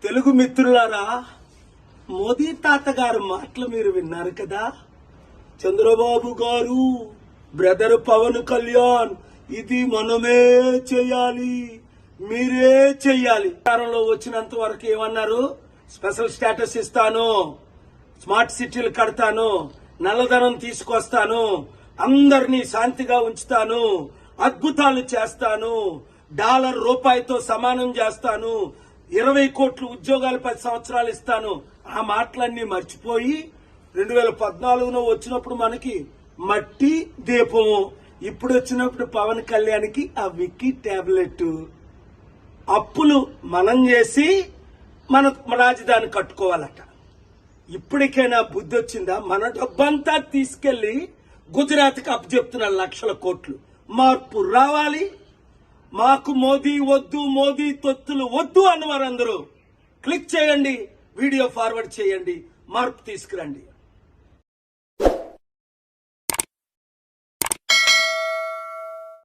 తెలుగు మిత్రులారా, మోదీ తాత గారు మాటలు మీరు విన్నారు కదా. చంద్రబాబు గారు, బ్రదర్ పవన్ కళ్యాణ్, ఇది మనమే చేయాలి, మీరే చెయ్యాలి. అధికారంలో వచ్చినంత వరకు ఏమన్నారు? స్పెషల్ స్టేటస్ ఇస్తాను, స్మార్ట్ సిటీలు కడతాను, నల్లధనం తీసుకొస్తాను, అందరినీ శాంతిగా ఉంచుతాను, అద్భుతాలు చేస్తాను, డాలర్ రూపాయితో సమానం చేస్తాను, 20 కోట్ల ఉద్యోగాలు 10 సంవత్సరాలు ఇస్తాను. ఆ మాటలన్నీ మర్చిపోయి 2014లో వచ్చినప్పుడు మనకి మట్టి దీపము, ఇప్పుడు వచ్చినప్పుడు పవన్ కళ్యాణ్కి ఆ విక్కీ టాబ్లెట్. అప్పులు మనం చేసి మన రాజధాని కట్టుకోవాలట. ఇప్పటికైనా బుద్ధి వచ్చిందా? మన డబ్బంతా తీసుకెళ్లి గుజరాత్కి అప్పచెప్తున్న లక్షల కోట్లు. మార్పు రావాలి. మాకు మోదీ వద్దు, మోదీ తొత్తులు వద్దు అన్నవారందరూ క్లిక్ చేయండి, వీడియో ఫార్వర్డ్ చేయండి, మార్పు తీసుకురండి.